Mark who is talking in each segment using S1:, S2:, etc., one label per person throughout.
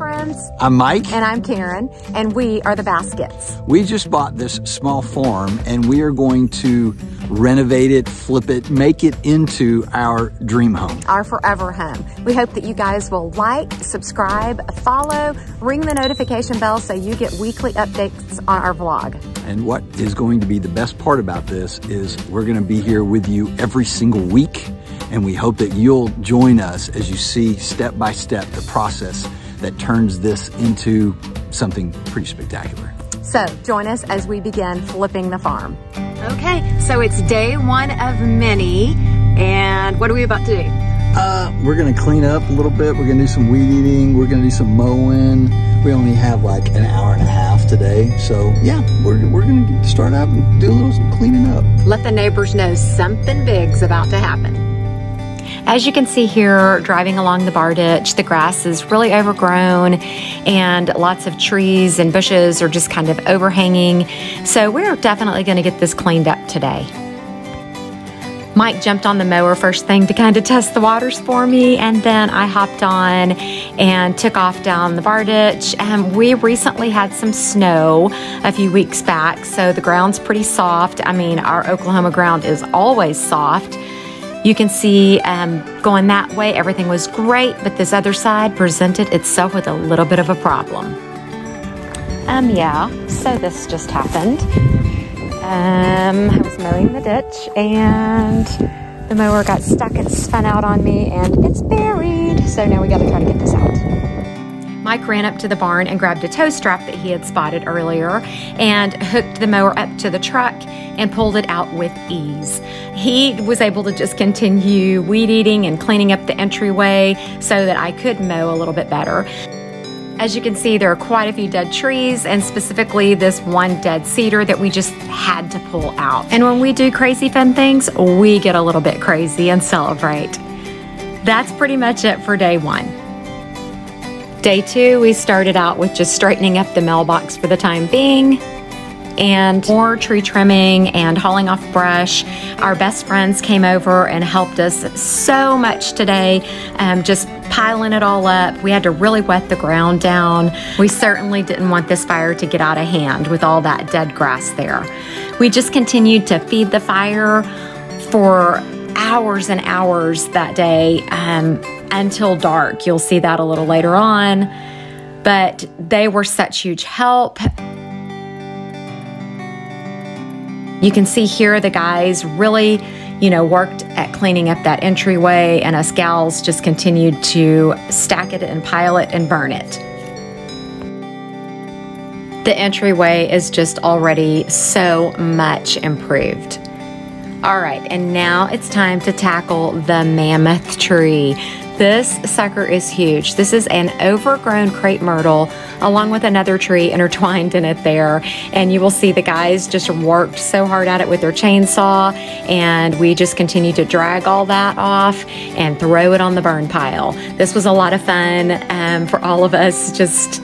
S1: friends.
S2: I'm Mike.
S1: And I'm Karen, and we are the Baskets.
S2: We just bought this small farm, and we are going to renovate it, flip it, make it into our dream home.
S1: Our forever home. We hope that you guys will like, subscribe, follow, ring the notification bell so you get weekly updates on our vlog.
S2: And what is going to be the best part about this is we're going to be here with you every single week, and we hope that you'll join us as you see step by step the process that turns this into something pretty spectacular.
S1: So join us as we begin flipping the farm. Okay, so it's day one of many, and what are we about to do?
S2: We're gonna clean up a little bit. We're gonna do some weed eating. We're gonna do some mowing. We only have like an hour and a half today. So yeah, we're gonna start out and do a little cleaning up.
S1: Let the neighbors know something big's about to happen. As you can see here, driving along the bar ditch, the grass is really overgrown and lots of trees and bushes are just kind of overhanging. So we're definitely gonna get this cleaned up today. Mike jumped on the mower first thing to kind of test the waters for me, and then I hopped on and took off down the bar ditch. We recently had some snow a few weeks back, so the ground's pretty soft. I mean, our Oklahoma ground is always soft. You can see going that way, everything was great, but this other side presented itself with a little bit of a problem. Yeah, so this just happened. I was mowing the ditch and the mower got stuck and spun out on me and it's buried. So now we gotta try to get this out. Mike ran up to the barn and grabbed a tow strap that he had spotted earlier and hooked the mower up to the truck and pulled it out with ease. He was able to just continue weed eating and cleaning up the entryway so that I could mow a little bit better. As you can see, there are quite a few dead trees, and specifically this one dead cedar that we just had to pull out. And when we do crazy fun things, we get a little bit crazy and celebrate. That's pretty much it for day one. Day two, we started out with just straightening up the mailbox for the time being, and more tree trimming and hauling off brush. Our best friends came over and helped us so much today, just piling it all up. We had to really wet the ground down. We certainly didn't want this fire to get out of hand with all that dead grass there. We just continued to feed the fire for hours and hours that day until dark. You'll see that a little later on, but they were such huge help. You can see here the guys really, worked at cleaning up that entryway, and us gals just continued to stack it and pile it and burn it. The entryway is just already so much improved. All right, and now it's time to tackle the mammoth tree. This sucker is huge. This is an overgrown crepe myrtle along with another tree intertwined in it there. And you will see the guys just worked so hard at it with their chainsaw, and we just continued to drag all that off and throw it on the burn pile. This was a lot of fun for all of us, just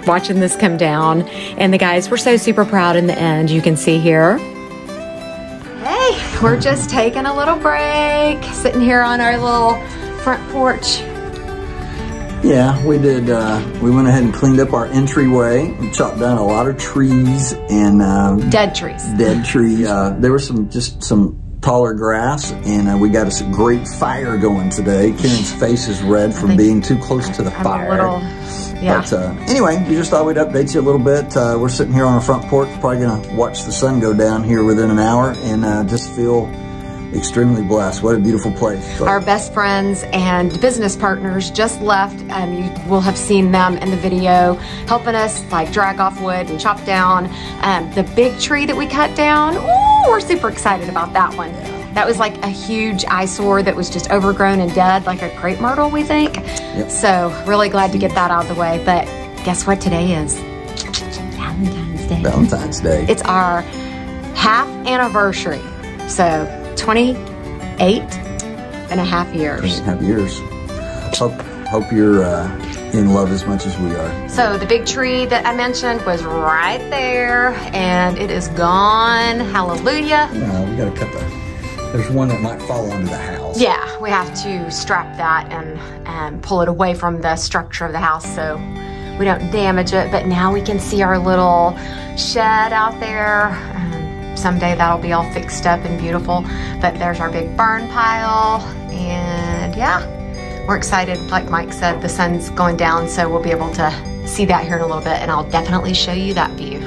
S1: watching this come down. And the guys were so super proud in the end, you can see here. Hey, we're just taking a little break, sitting here on our little front porch.
S2: Yeah, we did. We went ahead and cleaned up our entryway. We chopped down a lot of trees and
S1: dead trees.
S2: Dead tree. There was some taller grass, and we got us a great fire going today. Karen's face is red from being too close to the fire.
S1: Yeah.
S2: But anyway, we just thought we'd update you a little bit. We're sitting here on our front porch, probably gonna watch the sun go down here within an hour, and just feel extremely blessed. What a beautiful place. So.
S1: Our best friends and business partners just left. You will have seen them in the video helping us like drag off wood and chop down the big tree that we cut down. Ooh, we're super excited about that one. That was like a huge eyesore that was just overgrown and dead, like a crepe myrtle, we think.
S2: Yep.
S1: So really glad to get that out of the way. But guess what today is? Valentine's Day.
S2: Valentine's Day.
S1: It's our half anniversary. So 28.5 years.
S2: 28.5 years. Hope you're in love as much as we are.
S1: So the big tree that I mentioned was right there, and it is gone. Hallelujah.
S2: We gotta cut there's one that might fall onto the house.
S1: Yeah, we have to strap that and pull it away from the structure of the house. So we don't damage it. But now we can see our little shed out there. Someday that'll be all fixed up and beautiful. But there's our big burn pile, and yeah, we're excited. Like Mike said, the sun's going down, so we'll be able to see that here in a little bit, and I'll definitely show you that view.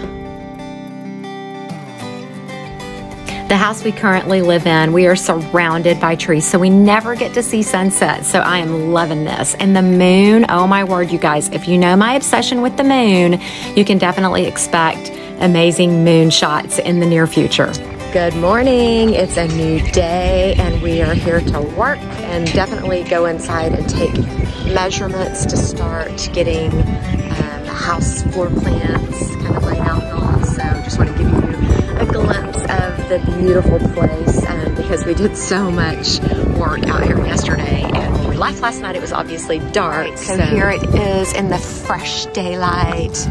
S1: The house we currently live in, we are surrounded by trees, so we never get to see sunset. So I am loving this. And the moon, oh my word, you guys, if you know my obsession with the moon, you can definitely expect amazing moon shots in the near future. Good morning, it's a new day and we are here to work and definitely go inside and take measurements to start getting house floor plans kind of laid out and all. So just want to give you a glimpse of the beautiful place because we did so much work out here yesterday, and when we left last night it was obviously dark. Right, so here it is in the fresh daylight.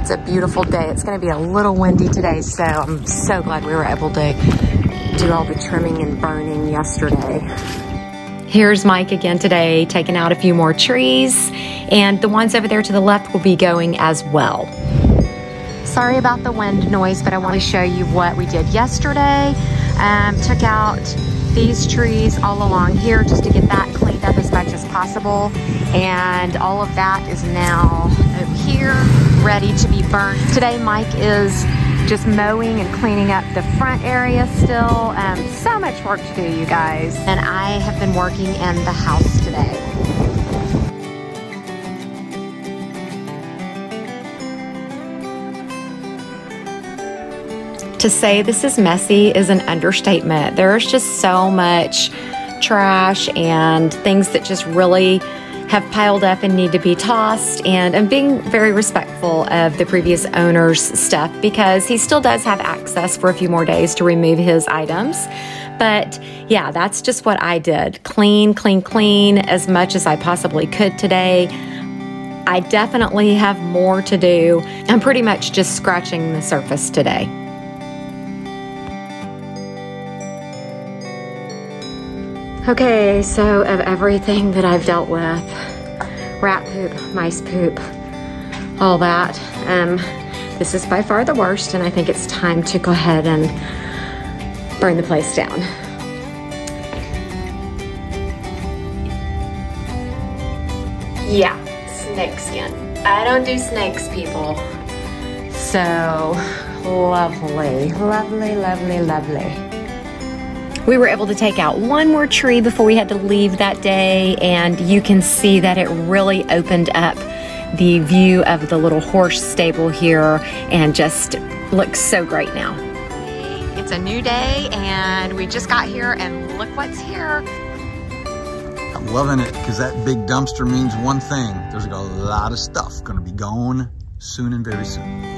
S1: It's a beautiful day. It's going to be a little windy today, so I'm so glad we were able to do all the trimming and burning yesterday. Here's Mike again today, taking out a few more trees, and the ones over there to the left will be going as well. Sorry about the wind noise, but I want to show you what we did yesterday. Took out these trees all along here just to get that cleaned up as much as possible, and all of that is now over here ready to be burnt. Today Mike is just mowing and cleaning up the front area still. So much work to do, you guys. And I have been working in the house today. To say this is messy is an understatement. There's just so much trash and things that just really have piled up and need to be tossed, and I'm being very respectful of the previous owner's stuff because he still does have access for a few more days to remove his items. But yeah, that's just what I did. Clean, clean, clean as much as I possibly could today. I definitely have more to do. I'm pretty much just scratching the surface today. Okay, so of everything that I've dealt with, rat poop, mice poop, all that, this is by far the worst, and I think it's time to go ahead and burn the place down. Yeah, snake skin. I don't do snakes, people. So lovely, lovely, lovely, lovely. We were able to take out one more tree before we had to leave that day, and you can see that it really opened up the view of the little horse stable here and just looks so great now. It's a new day and we just got here and look what's here.
S2: I'm loving it because that big dumpster means one thing. There's a lot of stuff going to be going soon and very soon.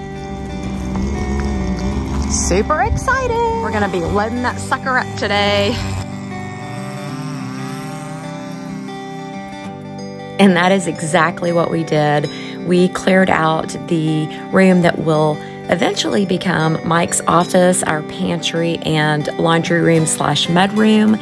S1: Super excited. We're gonna be loading that sucker up today. And that is exactly what we did. We cleared out the room that will eventually become Mike's office, our pantry and laundry room slash mud room.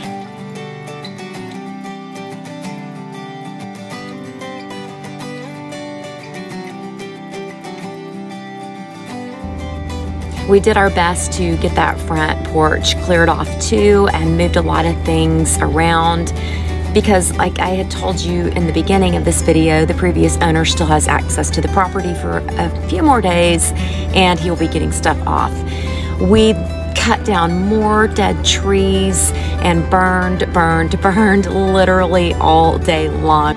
S1: We did our best to get that front porch cleared off too and moved a lot of things around because, like I had told you in the beginning of this video, the previous owner still has access to the property for a few more days and he'll be getting stuff off. We cut down more dead trees and burned literally all day long.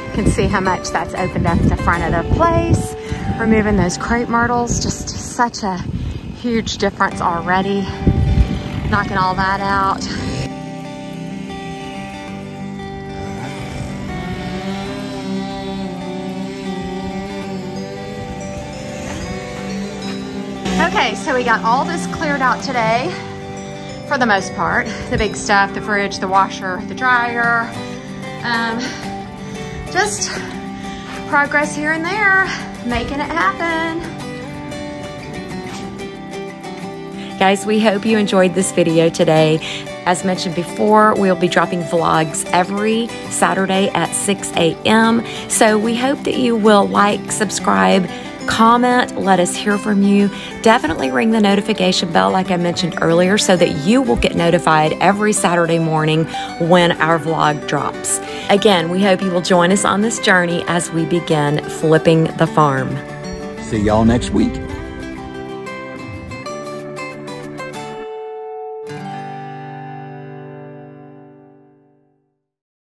S1: You can see how much that's opened up the front of the place. Removing those crepe myrtles, just such a huge difference already. Knocking all that out. Okay, so we got all this cleared out today, for the most part. The big stuff, the fridge, the washer, the dryer. Just progress here and there. Making it happen. Guys, we hope you enjoyed this video today. As mentioned before, we'll be dropping vlogs every Saturday at 6 a.m. So we hope that you will like, subscribe, comment, let us hear from you. Definitely ring the notification bell like I mentioned earlier so that you will get notified every Saturday morning when our vlog drops. Again, we hope you will join us on this journey as we begin flipping the farm.
S2: See y'all next week.